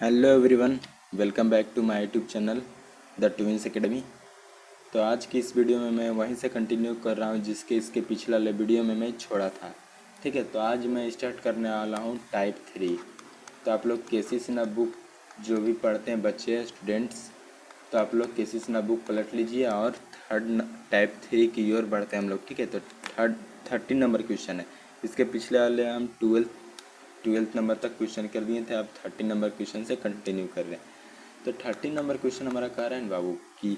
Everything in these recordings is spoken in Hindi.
Hello everyone, welcome back to my YouTube channel the twins academy. तो आज की इस वीडियो में मैं वहीं से कंटिन्यू कर रहा हूँ जिसके इसके पिछले वाले वीडियो में मैं छोड़ा था। ठीक है, तो आज मैं स्टार्ट करने वाला हूँ टाइप 3। तो आप लोग केसी सिन्हा बुक जो भी पढ़ते हैं बच्चे स्टूडेंट्स, तो आप लोग केसी सिन्हा बुक पलट लीजिए और थर्ड टाइप 3 की ओर बढ़ते हैं हम लोग। ठीक है, तो 13 नंबर क्वेश्चन है। इसके पिछले वाले हम ट्वेल्थ नंबर तक क्वेश्चन कर दिए थे, अब 13 नंबर क्वेश्चन से कंटिन्यू कर रहे हैं। तो 13 नंबर क्वेश्चन हमारा कह रहा है बाबू कि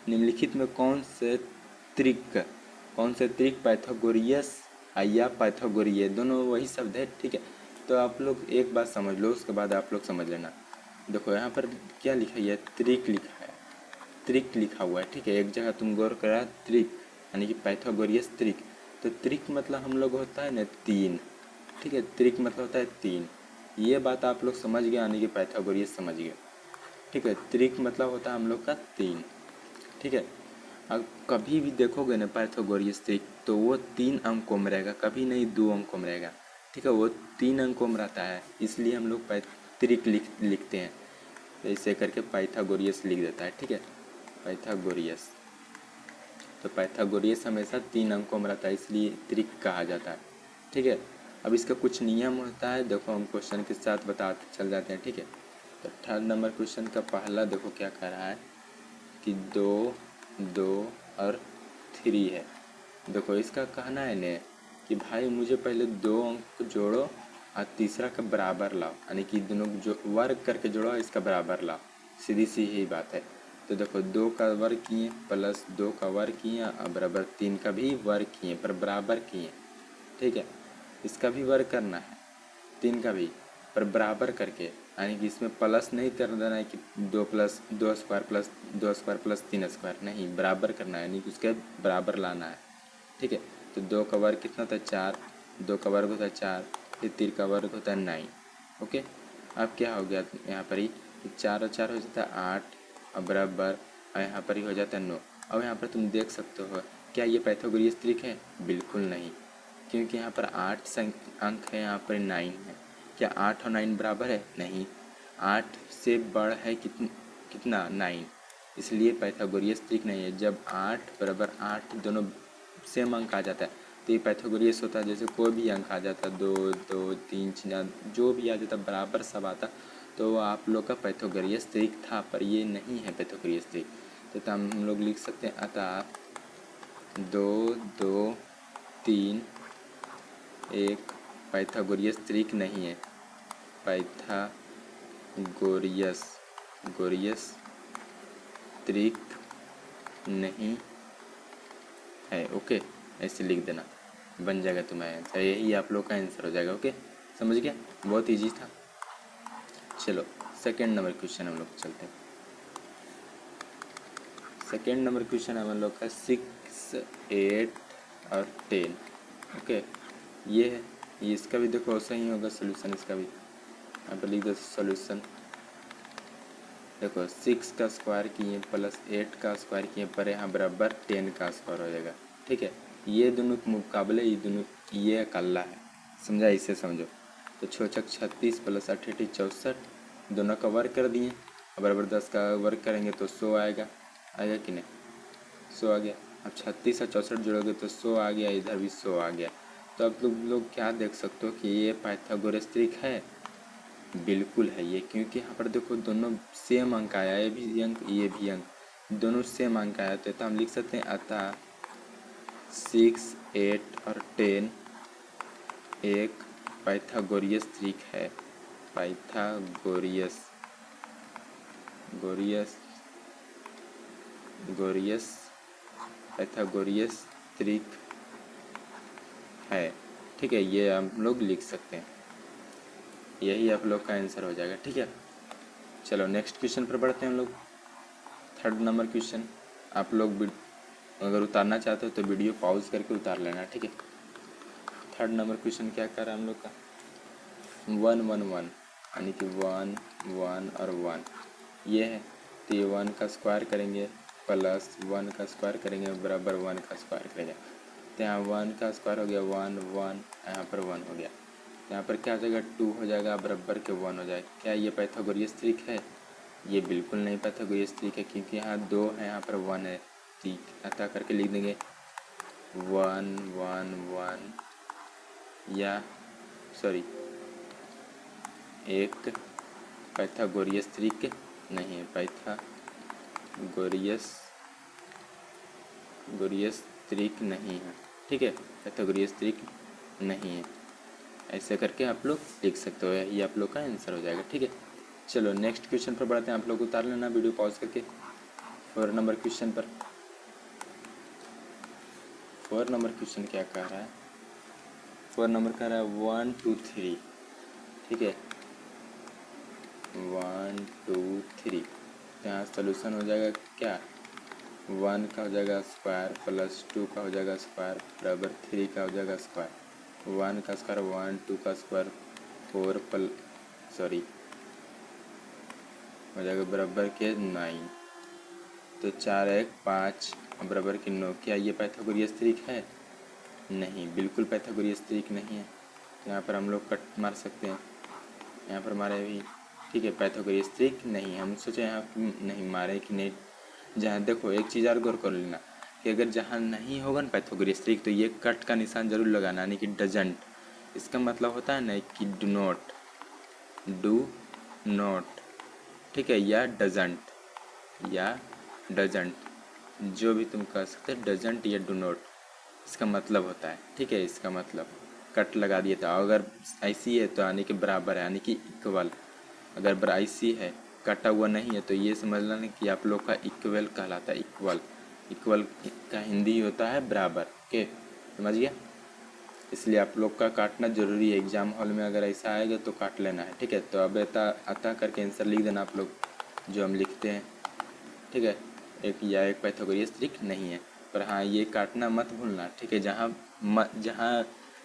निम्नलिखित में कौन से त्रिक पाइथागोरियस या पाइथागोरीय दोनों वही शब्द है। ठीक है, तो आप लोग एक बात समझ लो, उसके बाद आप लोग समझ लेना। देखो यहाँ पर क्या लिखा है, त्रिक लिखा है, त्रिक लिखा हुआ है। ठीक है, एक जगह तुम गौर करा, त्रिक यानी कि पाइथागोरियस त्रिक। तो त्रिक मतलब हम लोग होता है ना तीन। ठीक है, त्रिक मतलब होता है तीन। ये बात आप लोग समझ गए यानी कि पाइथागोरियस समझ गए। ठीक है, त्रिक मतलब होता है हम लोग का तीन। ठीक है, अब कभी भी देखोगे ना पाइथागोरियस त्रिक तो वो 3 अंकों में रहेगा, कभी नहीं 2 अंकों में रहेगा। ठीक है, वो 3 अंकों में रहता है, इसलिए हम लोग त्रिक लिखते हैं। ऐसे करके पाइथागोरियस लिख देता है। ठीक है, पाइथागोरियस। तो पाइथागोरियस हमेशा 3 अंकों में रहता है, इसलिए त्रिक कहा जाता है। ठीक है, अब इसका कुछ नियम होता है, देखो हम क्वेश्चन के साथ बताते चल जाते हैं। ठीक है, तो 3rd नंबर क्वेश्चन का पहला देखो क्या कह रहा है कि 2, 2 और 3 है। देखो इसका कहना है ने कि भाई मुझे पहले 2 अंक जोड़ो और तीसरा का बराबर लाओ, यानी कि दोनों जो वर्ग करके जोड़ो इसका बराबर लाओ। सीधी सी यही बात है। तो देखो 2 का वर्ग किए प्लस 2 का वर्ग किए और बराबर 3 का भी वर्ग किए पर बराबर किए। ठीक है, इसका भी वर्ग करना है 3 का भी, पर बराबर करके, यानी कि इसमें प्लस नहीं कर देना है कि 2 plus 2 square plus 2 square plus 3 square, नहीं, बराबर करना है, यानी कि उसके बराबर लाना है। ठीक है, तो 2 का वर्ग कितना होता है 4, 2 का वर्ग होता है 4, फिर 3 का वर्ग होता है 9। ओके, अब क्या हो गया यहाँ पर ही 4 और 4 हो जाता है 8 और बराबर, और यहाँ पर ही हो जाता है 9। अब यहाँ पर तुम देख सकते हो क्या ये पाइथागोरियस त्रिक है? बिल्कुल नहीं, क्योंकि यहाँ पर 8 अंक है, यहाँ पर 9 है। क्या 8 और 9 बराबर है? नहीं, 8 से बड़ है कितना 9, इसलिए पाइथागोरियस त्रिक नहीं है। जब 8 बराबर 8 दोनों सेम अंक आ जाता है तो ये पाइथागोरियस होता है। जैसे कोई भी अंक आ जाता, 2, 2, 3, 4, जो भी आ जाता बराबर सब आता, तो आप लोग का पाइथागोरियस त्रिक था, पर ये नहीं है पाइथागोरियस त्रिक। तो हम लोग लिख सकते हैं अतः 2, 2, 3, 1 पाइथागोरियस त्रिक नहीं है। पाइथागोरियस गोरियस त्रिक नहीं है। ओके, ऐसे लिख देना, बन जाएगा तुम्हारा आंसर, यही आप लोग का आंसर हो जाएगा। ओके, समझ गया, बहुत इजी था। चलो सेकंड नंबर क्वेश्चन हम लोग चलते हैं। सेकंड नंबर क्वेश्चन हम लोग का 6, 8 और 10। ओके, ये है, ये इसका भी देखो ऐसा ही होगा सोल्यूशन, इसका भी यहाँ पर लिख दो सोल्यूशन। देखो 6 का स्क्वायर किए प्लस 8 का स्क्वायर किए पर यहाँ बराबर 10 का स्क्वायर हो जाएगा। ठीक है, ये दोनों के मुकाबले ये दोनों ये अकेला है, समझा, इसे समझो। तो 6 36 प्लस 8 64, दोनों का वर्ग कर दिए, बराबर 10 का वर्ग करेंगे तो 100 आएगा, आएगा कि नहीं? 100 आ गया। अब 36 और 64 जोड़ोगे तो 100 आ गया, इधर भी 100 आ गया। तो अब तुम लोग क्या देख सकते हो कि ये पाइथागोरस त्रिक है? बिल्कुल है ये, क्योंकि यहाँ पर देखो दोनों सेम अंक आया, ये भी अंक ये भी अंक, दोनों सेम अंक आया। तो हम लिख सकते हैं अतः 6, 8 और 10 एक पाइथागोरियस त्रिक है। पाइथागोरियस गोरियस गोरियस पाइथागोरियस त्रिक है। ठीक है, ये हम लोग लिख सकते हैं, यही आप लोग का आंसर हो जाएगा। ठीक है, चलो नेक्स्ट क्वेश्चन पर बढ़ते हैं हम लोग। 3rd नंबर क्वेश्चन, आप लोग अगर उतारना चाहते हो तो वीडियो पॉज करके उतार लेना। ठीक है, 3rd नंबर क्वेश्चन क्या कर रहा है हम लोग का 1, 1, 1, यानी कि 1, 1 और 1 ये है। तो ये 1 का स्क्वायर करेंगे प्लस 1 का स्क्वायर करेंगे बराबर 1 का स्क्वायर करेंगे। तो यहाँ 1 का स्क्वायर हो गया 1, 1, यहाँ पर 1 हो गया। यहाँ पर क्या हो जाएगा 2 हो जाएगा बराबर के 1 हो जाएगा। क्या ये पाइथागोरस ट्रिक है? ये बिल्कुल नहीं पाइथागोरस ट्रिक है, क्योंकि यहाँ 2 है, यहाँ पर 1 है। ठीक अतः करके लिख देंगे 1 1 1 या सॉरी एक पाइथागोरस ट्रिक नहीं है, पाइथागोरस ट्रिक नहीं है। ठीक है, पाइथागोरस ट्रिक नहीं है। ऐसे करके आप लोग लिख सकते हो, ये आप लोग का आंसर हो जाएगा। ठीक है, चलो नेक्स्ट क्वेश्चन पर बढ़ते हैं। आप लोग उतार लेना वीडियो पॉज करके। 4 नंबर क्वेश्चन पर 4 नंबर क्वेश्चन क्या कह रहा है? 4 नंबर कह रहा है 1 2 3। ठीक है, 1 2 3। यहाँ सोल्यूशन हो जाएगा क्या? 1 का हो जाएगा स्क्वायर प्लस 2 का हो जाएगा स्क्वायर बराबर 3 का हो जाएगा स्क्वायर। 1 का स्क्वायर 1, 2 का स्क्वायर 4 हो जाएगा बराबर के 9। तो 4 1 5 बराबर के 9। क्या ये पाइथागोरस ट्रिक है? नहीं, बिल्कुल पाइथागोरस ट्रिक नहीं है। तो यहाँ पर हम लोग कट मार सकते हैं, यहाँ पर मारे भी। ठीक है, पाइथागोरस ट्रिक नहीं। हम सोचे यहाँ नहीं मारे कि नहीं। जहाँ देखो एक चीज़ और गौर कर लेना कि अगर जहाँ नहीं होगा ना पाइथागोरस ट्रिक, तो ये कट का निशान जरूर लगाना, यानी कि डजंट। इसका मतलब होता है ना कि डू नॉट। ठीक है, या डजंट जो भी तुम कह सकते हो, डजंट या डू नॉट इसका मतलब होता है। ठीक है, इसका मतलब कट लगा दिया था। अगर ऐसी है तो यानी कि बराबर है, यानी कि इक्वल। अगर ऐसी है कटा हुआ नहीं है तो ये समझ लेना कि आप लोग का इक्वल कहलाता है। इक्वल का हिंदी होता है बराबर। ओके, समझ गया? इसलिए आप लोग का काटना जरूरी है। एग्जाम हॉल में अगर ऐसा आएगा तो काट लेना है। ठीक है, तो अब अतः करके आंसर लिख देना आप लोग जो हम लिखते हैं। ठीक है, एक पाइथागोरस ट्रिक नहीं है। पर हाँ, ये काटना मत भूलना। ठीक है, जहाँ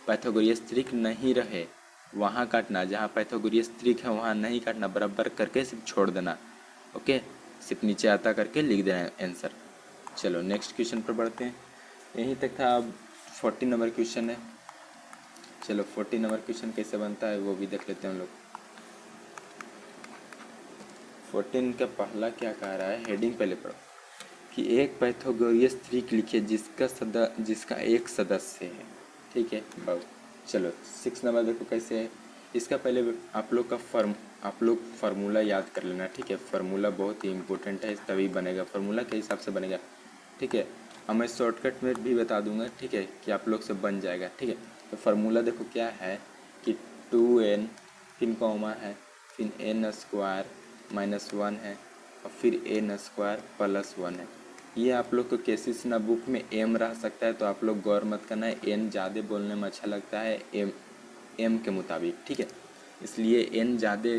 पाइथागोरस ट्रिक नहीं रहे वहाँ काटना, जहाँ पाइथागोरस ट्रिक है वहाँ नहीं काटना, बराबर करके सिर्फ छोड़ देना। ओके, सिर्फ नीचे आता करके लिख देना आंसर। चलो नेक्स्ट क्वेश्चन पर बढ़ते हैं। यहीं तक था। अब 40 नंबर क्वेश्चन है। चलो 40 नंबर क्वेश्चन कैसे बनता है वो भी देख लेते हैं हम लोग। 14 का पहला क्या कह रहा है, हेडिंग पहले पढ़ो कि एक पाइथागोरस ट्रिक लिखिए जिसका एक सदस्य है। ठीक है बाबू, चलो 6 नंबर देखो कैसे है। इसका पहले आप लोग फार्मूला याद कर लेना। ठीक है, फार्मूला बहुत ही इंपॉर्टेंट है, तभी बनेगा। फार्मूला के हिसाब से बनेगा। ठीक है, और मैं शॉर्टकट में भी बता दूंगा। ठीक है, कि आप लोग से बन जाएगा। ठीक है, तो फार्मूला देखो क्या है कि 2n फिर कॉमा है, फिर n स्क्वायर -1 है, और फिर n स्क्वायर +1 है। ये आप लोग को केसेस ना बुक में m रह सकता है, तो आप लोग गौर मत करना है। n ज़्यादा बोलने में अच्छा लगता है m के मुताबिक। ठीक है, इसलिए n ज़्यादा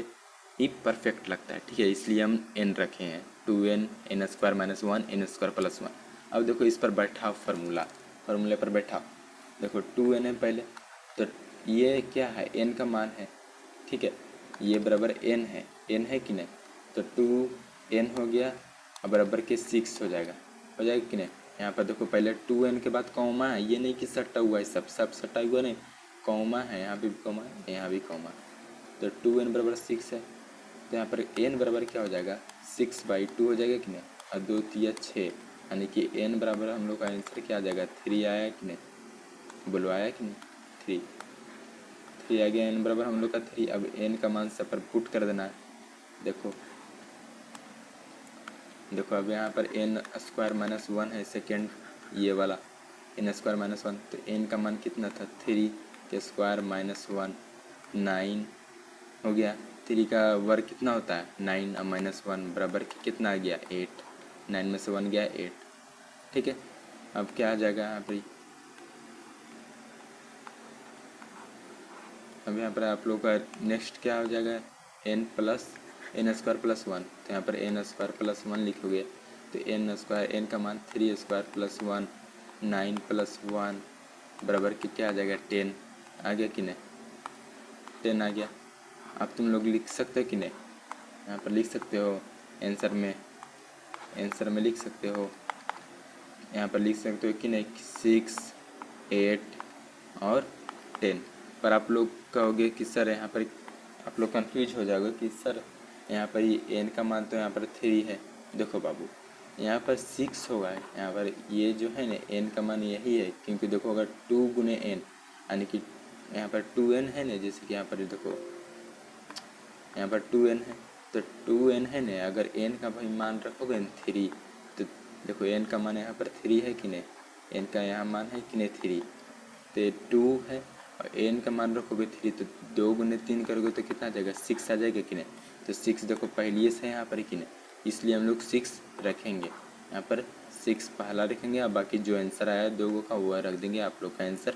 ही परफेक्ट लगता है। ठीक है, इसलिए हम n रखे हैं। 2n n square -1 n square +1। अब देखो इस पर बैठाओ फार्मूले पर बैठाओ। देखो 2n है पहले, तो ये क्या है, n का मान है। ठीक है, ये बराबर n है कि नहीं? तो 2n हो गया, अब बराबर के 6 हो जाएगा कि नहीं? यहाँ पर देखो पहले 2n के बाद कॉमा है, ये नहीं कि सटा हुआ है, सब सटा हुआ नहीं, कॉमा है। यहाँ भी कॉमा है, यहाँ भी कॉमा है। तो 2n बराबर 6 है, तो यहाँ पर n बराबर क्या हो जाएगा, 6/2 हो जाएगा कि नहीं? और 2 तिया 6, यानी कि n बराबर हम लोग का आंसर क्या आ जाएगा, 3 आया कि नहीं? बोलो आया कि नहीं? 3 आ गया। n बराबर हम लोग का 3। अब n का मान सब पर पुट कर देना है। देखो अब यहाँ पर n स्क्वायर -1 है, सेकेंड ये वाला n स्क्वायर -1, तो n का मान कितना था, 3 के स्क्वायर -1 9 हो गया। 3 का वर्ग कितना होता है, 9 और -1 बराबर के कितना आ गया, 8। 9 में से 1 गया 8। ठीक है, अब क्या आ जाएगा यहाँ पर, अब यहाँ पर आप लोग का नेक्स्ट क्या हो जाएगा, n स्क्वायर +1। तो यहाँ पर n स्क्वायर +1 लिखोगे तो n स्क्वायर, n का मान 3 स्क्वायर +1 9 +1 बराबर की क्या आ जाएगा, 10 आ गया कि नहीं? 10 आ गया। अब तुम लोग लिख सकते हो कि नहीं? यहाँ पर लिख सकते हो आंसर में लिख सकते हो, यहाँ पर लिख सकते हो कि नहीं, 6 8 और 10। पर आप लोग कहोगे कि सर यहाँ पर आप लोग कंफ्यूज हो जाओगे कि सर यहाँ पर ये एन का मान तो यहाँ पर 3 है। देखो बाबू, यहाँ पर 6 होगा, यहाँ पर ये जो है ना एन का मान यही है, क्योंकि देखो अगर 2 गुने एन यानी कि यहाँ पर 2n है ना, जैसे कि यहाँ पर देखो यहाँ पर 2n है, तो 2n है ना, अगर n का भाई मान रखोगे 3, तो देखो n का मान यहाँ पर 3 है कि नहीं, n का यहाँ मान है कि नहीं 3, तो 2 है और n का मान रखोगे 3, तो 2 गुने 3 करोगे तो कितना आ जाएगा 6 आ जाएगा कि नहीं। तो 6 देखो पहले से यहाँ पर कि नहीं, इसलिए हम लोग 6 रखेंगे, यहाँ पर 6 पहला रखेंगे और बाकी जो आंसर आया 2 का वो रख देंगे, आप लोग का आंसर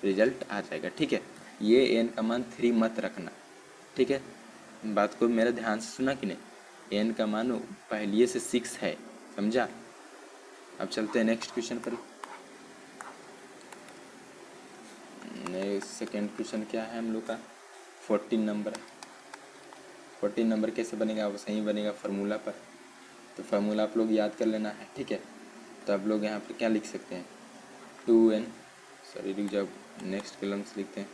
रिजल्ट आ जाएगा। ठीक है, ये n का मान 3 मत रखना। ठीक है, बात को मेरा ध्यान से सुना कि नहीं, एन का मान पहले से 6 है, समझा। अब चलते हैं नेक्स्ट क्वेश्चन पर। सेकेंड क्वेश्चन क्या है हम लोग का, 14 नंबर। 14 नंबर कैसे बनेगा, वो सही बनेगा फार्मूला पर। तो फार्मूला आप लोग याद कर लेना है। ठीक है, तो आप लोग यहाँ पर क्या लिख सकते हैं, 2n, सॉरी रुक जाओ, नेक्स्ट कॉलम से लिखते हैं।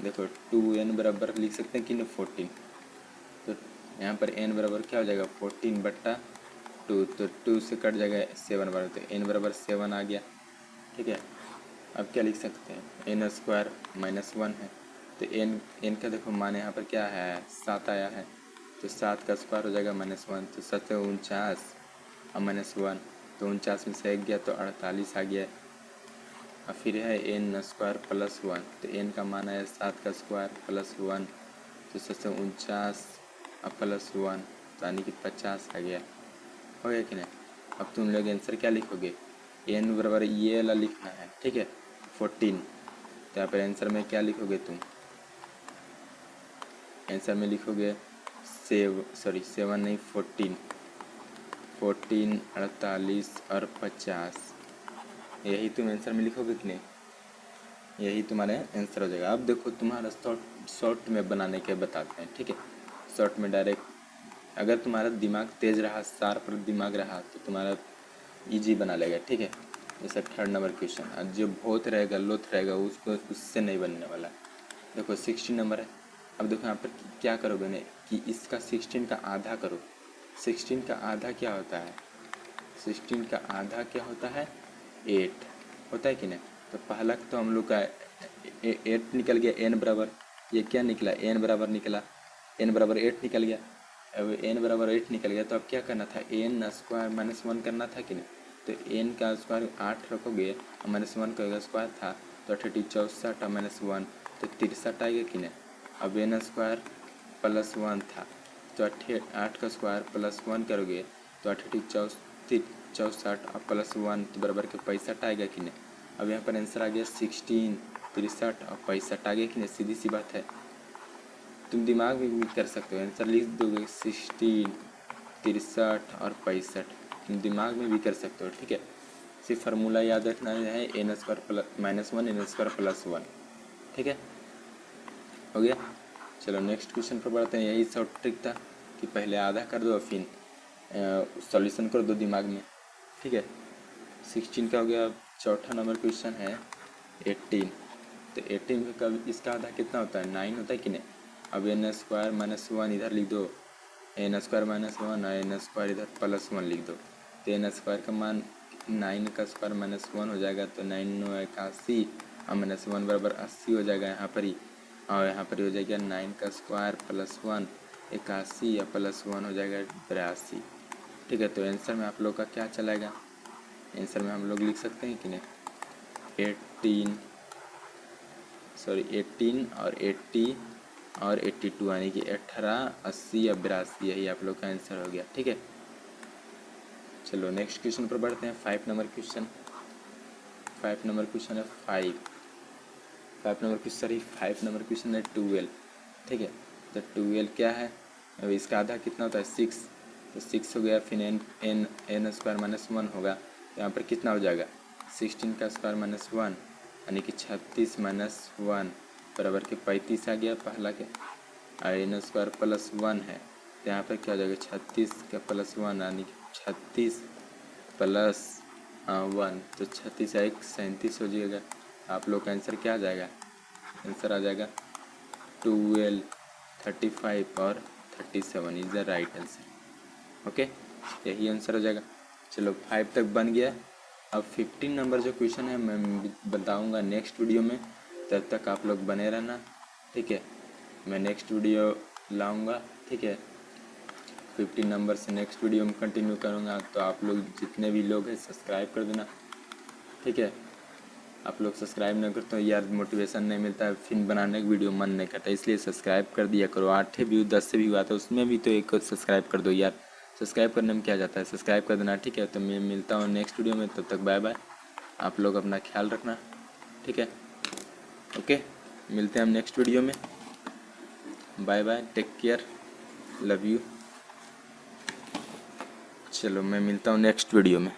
देखो 2n बराबर लिख सकते हैं कि नहीं 14, तो यहाँ पर n बराबर क्या हो जाएगा 14/2, तो 2 से कट जाएगा 7 बराबर, तो n बराबर 7 आ गया। ठीक है, अब क्या लिख सकते हैं, n² -1 है, तो n का देखो मान यहाँ पर क्या है 7 आया है, तो 7 का स्क्वायर हो जाएगा -1, तो 7 49 और -1, तो 49 में से 1 गया तो 48 आ गया। और फिर है n² +1, तो n का मान है 7 का स्क्वायर +1, तो 749 और +1, तो यानी कि 50 आ गया। हो गया कि नहीं। अब तुम लोग आंसर क्या लिखोगे, n बराबर ये वाला लिखना है। ठीक है, 14, तो यहाँ पर आंसर में क्या लिखोगे तुम, आंसर में लिखोगे 7 नहीं 14, 48 और 50, यही तुम आंसर में लिखोगे कि नहीं, यही तुम्हारे आंसर हो जाएगा। अब देखो तुम्हारा शॉर्ट में बनाने के बताते हैं। ठीक है, शॉर्ट में डायरेक्ट अगर तुम्हारा दिमाग तेज रहा, शार्प दिमाग रहा, तो तुम्हारा इजी बना लेगा। ठीक है, जैसे 3rd नंबर क्वेश्चन, और जो बहुत रहेगा लोथ रहेगा उसको उससे नहीं बनने वाला। देखो 16 नंबर है। अब देखो यहाँ पर क्या करोगे ना कि इसका 16 का आधा करो। 16 का आधा क्या होता है, 16 का आधा क्या होता है 8 होता है कि नहीं। तो पहला तो हम लोग का 8 निकल गया, n बराबर ये क्या निकला, n बराबर निकला, n बराबर 8 निकल गया। अब n बराबर 8 निकल गया तो अब क्या करना था, n² -1 करना था कि नहीं। तो n का स्क्वायर 8 रखोगे और -1 का स्क्वायर था तो 64 और -1 तो 63 आएगा कि नहीं। अब n² +1 था तो 8 का स्क्वायर +1 करोगे तो 64 और +1 तो बराबर के 65 आएगा कि नहीं। अब यहाँ पर आंसर आ गया 16, 63 और 65 आ गया कि नहीं। सीधी सी बात है, तुम दिमाग में भी कर सकते हो, आंसर लिख दोगे 16, 63 और 65, तुम दिमाग में भी कर सकते हो। ठीक है, सिर्फ फार्मूला याद रखना है, n² -1 n² +1। ठीक है, हो गया। चलो नेक्स्ट क्वेश्चन पर बढ़ते हैं। यही शॉर्ट ट्रिक था कि पहले आधा कर दो और फिर सॉल्यूशन कर दो दिमाग में। ठीक है, 16 का हो गया। 4था नंबर क्वेश्चन है 18, तो 18 में कब इसका आधा कितना होता है 9 होता है कि नहीं। अब n² -1 इधर लिख दो, n² -1 और n² इधर +1 लिख दो, तो n² का मान 9 का स्क्वायर -1 हो जाएगा, तो 9 9 81 और -1 बराबर 80 हो जाएगा यहाँ पर ही। और यहाँ पर हो जाएगा 9 का स्क्वायर +1 81 या +1 हो जाएगा 82। ठीक है, तो आंसर में आप लोग का क्या चलाएगा, आंसर में हम लोग लिख सकते हैं कि नहीं 18 और 80 और 82 यानी कि 18, 80 या 82, यही आप लोग का आंसर हो गया। ठीक है, चलो नेक्स्ट क्वेश्चन पर बढ़ते हैं। 5 नंबर क्वेश्चन, 5 नंबर क्वेश्चन है 5 number question, sorry 5 number question है 12। ठीक है, तो 12 क्या है, अब इसका आधा कितना होता है 6, तो 6 हो गया, फिर n² -1 होगा, तो यहाँ पर कितना हो जाएगा 16 का स्क्वायर -1 यानी कि 36 -1 बराबर के 35 आ गया पहला के, और n² +1 है, तो यहाँ पर क्या हो जाएगा 36 का +1 यानी कि 36 + 1, तो 36 1 37 हो जाएगा। आप लोग का आंसर क्या आ जाएगा, आंसर आ जाएगा 12, 35 और 37 is the right answer. Okay, यही आंसर हो जाएगा। चलो 5 तक बन गया। अब 15 नंबर जो क्वेश्चन है मैं बताऊंगा नेक्स्ट वीडियो में, तब तक आप लोग बने रहना, ठीक है। मैं नेक्स्ट वीडियो लाऊंगा, ठीक है। 15 नंबर से नेक्स्ट वीडियो में कंटिन्यू करूंगा, तो आप लोग जितने भी लोग हैं सब्सक्राइब कर देना, ठीक है। आप लोग सब्सक्राइब नहीं करते तो यार मोटिवेशन नहीं मिलता है, फिर बनाने का वीडियो मन नहीं करता, इसलिए सब्सक्राइब कर दिया करो। 8 व्यू 10 से व्यू आता है उसमें भी तो एक सब्सक्राइब कर दो यार, सब्सक्राइब करने में क्या जाता है, सब्सक्राइब कर देना, ठीक है। तो मैं मिलता हूँ नेक्स्ट वीडियो में, तब तक बाय बाय। आप लोग अपना ख्याल रखना, ठीक है। ओके, मिलते हैं हम नेक्स्ट वीडियो में। Bye bye, take care, love you. चलो मैं मिलता हूँ नेक्स्ट वीडियो में।